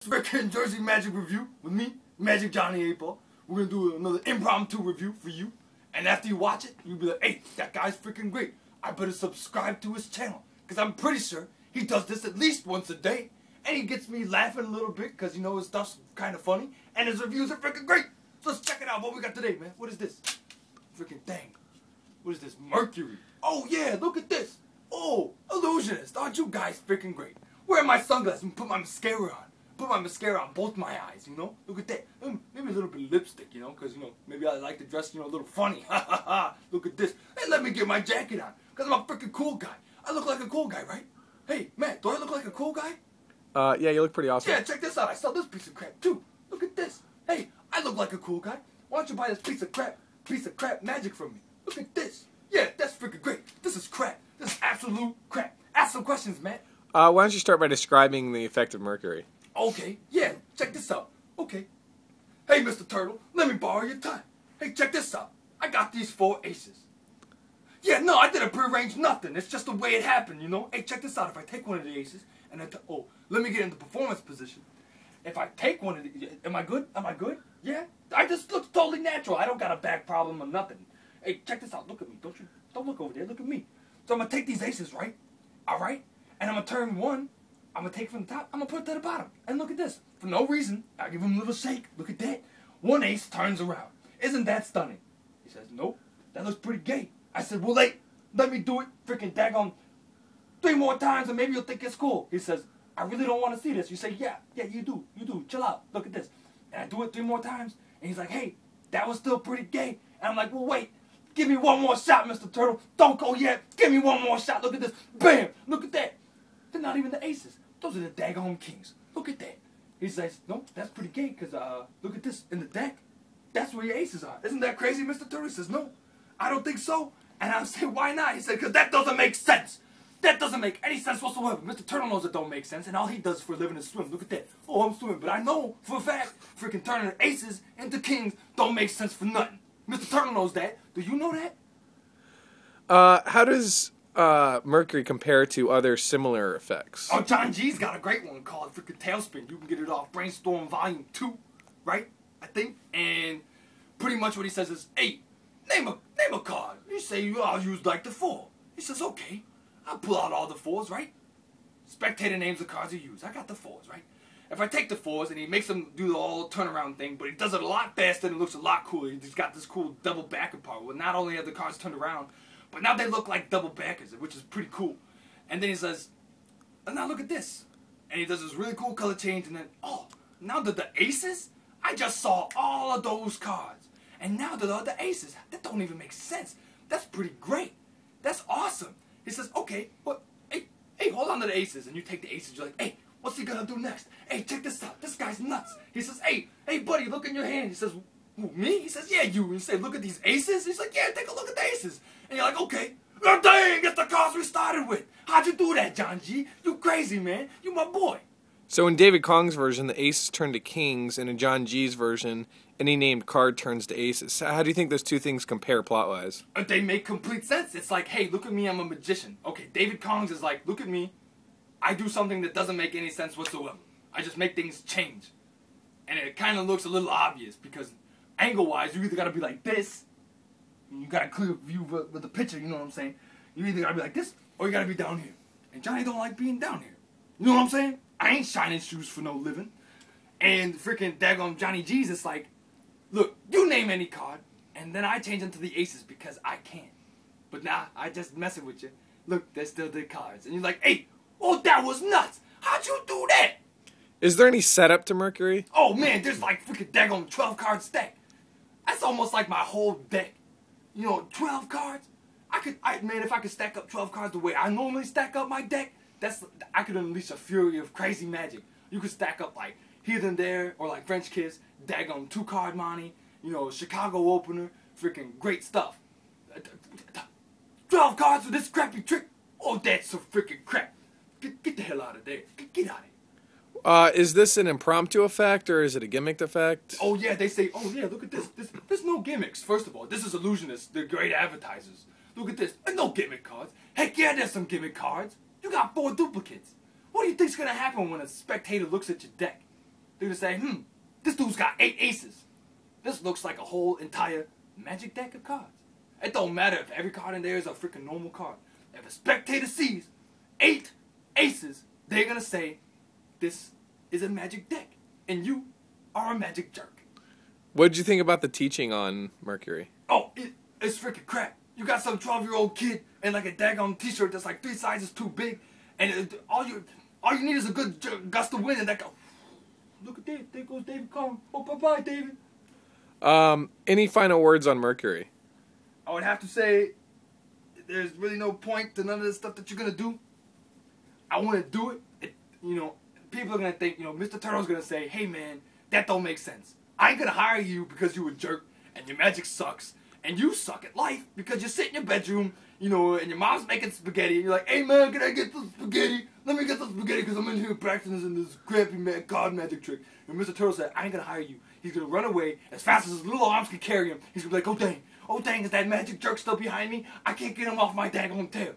freaking Jersey Magic review with me, Magic Johnny 8-Ball. We're gonna do another impromptu review for you. And after you watch it, you'll be like, hey, that guy's freaking great. I better subscribe to his channel. Because I'm pretty sure he does this at least once a day. And he gets me laughing a little bit because, you know, his stuff's kind of funny. And his reviews are freaking great. So let's check it out. What we got today, man? What is this? Freaking thing. What is this? Mercury. Oh, yeah, look at this. Oh, illusionist. Aren't you guys freaking great? Wear my sunglasses and put my mascara on. Put my mascara on both my eyes, you know? Look at that. Maybe a little bit of lipstick, you know? Because, you know, maybe I like to dress, you know, a little funny. Ha, ha, ha. Look at this. Hey, let me get my jacket on. Because I'm a freaking cool guy. I look like a cool guy, right? Hey, Matt, do I look like a cool guy? Yeah, you look pretty awesome. Yeah, check this out. I saw this piece of crap, too. Look at this. Hey, I look like a cool guy. Why don't you buy this piece of crap magic from me? Look at this. Yeah, that's freaking great. This is crap. This is absolute crap. Ask some questions, Matt. Why don't you start by describing the effect of Mercury? Okay, yeah, check this out. Okay. Hey, Mr. Turtle, let me borrow your time. Hey, check this out. I got these 4 aces. Yeah, no, I didn't prearrange nothing. It's just the way it happened, you know? Hey, check this out. If I take one of the aces, and I let me get into performance position. If I take one of the... Am I good? Am I good? Yeah? I just look totally natural. I don't got a back problem or nothing. Hey, check this out. Look at me. Don't look over there. Look at me. So I'm going to take these aces, right? All right? And I'm going to turn one. I'm going to take from the top. I'm going to put it to the bottom. And look at this. For no reason, I give him a little shake. Look at that. One ace turns around. Isn't that stunning? He says, nope. That looks pretty gay. I said, well, let me do it freaking daggone 3 more times and maybe you'll think it's cool. He says, I really don't want to see this. You say, yeah, you do. Chill out. Look at this. And I do it 3 more times. And he's like, hey, that was still pretty gay. And I'm like, well, wait. Give me one more shot, Mr. Turtle. Don't go yet. Give me one more shot. Look at this. Bam. Look at that. They're not even the aces. Those are the daggone kings. Look at that. He says, no, that's pretty gay because look at this in the deck. That's where your aces are. Isn't that crazy, Mr. Turtle? He says, no, I don't think so. And I say, why not? He said, because that doesn't make sense. That doesn't make any sense whatsoever. Mr. Turtle knows it don't make sense, and all he does for a living is swim. Look at that. Oh, I'm swimming. But I know for a fact, freaking turning aces into kings don't make sense for nothing. Mr. Turtle knows that. Do you know that? How does Mercury compare to other similar effects? Oh, John G's got a great one called freaking Tailspin. You can get it off Brainstorm Volume 2, right? I think. And pretty much what he says is, hey, name a card. You say, I'll use like the 4. He says, okay. I'll pull out all the 4s, right? Spectator names the cards he used. I got the 4s, right? If I take the 4s and he makes them do the whole turnaround thing, but he does it a lot faster and it looks a lot cooler. He's got this cool double backer part where not only are the cards turned around, but now they look like double backers, which is pretty cool. And then he says, now look at this. And he does this really cool color change and then, oh, now that the aces, I just saw all of those cards. And now that are the aces. That don't even make sense. That's pretty great. That's awesome. He says, okay, but hey, hold on to the aces. And you take the aces, you're like, hey, what's he gonna do next? Hey, check this out. This guy's nuts. He says, hey, buddy, look in your hand. He says, who, me? He says, yeah, you. And you say, look at these aces? He's like, yeah, take a look at the aces. And you're like, okay. Oh, dang, it's the cards we started with. How'd you do that, John G? You crazy, man. You my boy. So in David Kong's version, the aces turn to kings, and in John G's version, any named card turns to aces. How do you think those two things compare plot-wise? They make complete sense. It's like, hey, look at me, I'm a magician. Okay, David Kong's is like, look at me. I do something that doesn't make any sense whatsoever. I just make things change. And it kind of looks a little obvious because angle-wise, you either got to be like this. You got a clear view with the picture, you know what I'm saying? You either got to be like this or you got to be down here. And Johnny don't like being down here. You know what I'm saying? I ain't shining shoes for no living. And freaking daggone Johnny G's, it's like, look, you name any card, and then I change into the aces because I can. But nah, I just messing with you. Look, they're still the cards. And you're like, hey, oh, that was nuts. How'd you do that? Is there any setup to Mercury? Oh, man, there's like freaking daggone 12 card stack. That's almost like my whole deck. You know, 12 cards. Man, if I could stack up 12 cards the way I normally stack up my deck, I could unleash a fury of crazy magic. You could stack up like Heathen Dare or like French Kiss, daggone 2-card money, you know, Chicago opener, freaking great stuff. 12 cards for this crappy trick. Oh, that's so freaking crap. Get the hell out of there. Get out of here. Is this an impromptu effect or is it a gimmicked effect? Oh yeah, they say, oh yeah, look at this. There's no gimmicks. First of all, this is illusionists, they're great advertisers. Look at this. There's no gimmick cards. Heck yeah, there's some gimmick cards. You got 4 duplicates. What do you think's gonna happen when a spectator looks at your deck? they're gonna say, this dude's got 8 aces. This looks like a whole entire magic deck of cards. It don't matter if every card in there is a freaking normal card. If a spectator sees 8 aces, they're gonna say, this is a magic deck, and you are a magic jerk. What did you think about the teaching on Mercury? Oh, it's freaking crap. You got some 12-year-old kid and like a daggone t-shirt that's like 3 sizes too big, and all you need is a good gust of wind, and that go, look at Dave, there goes David Cohn. Oh, bye-bye, David. Any final words on Mercury? I would have to say, there's really no point to none of the stuff that you're gonna do. I want to do it. You know, people are gonna think, you know, Mr. Turtle's gonna say, hey man, that don't make sense. I ain't gonna hire you because you a jerk and your magic sucks and you suck at life because you sit in your bedroom, you know, and your mom's making spaghetti and you're like, hey man, can I get some spaghetti? Let me get some spaghetti because I'm in here practicing this crappy card magic trick. And Mr. Turtle said, I ain't gonna hire you. He's gonna run away as fast as his little arms can carry him. He's gonna be like, oh dang, is that magic jerk still behind me? I can't get him off my daggone tail.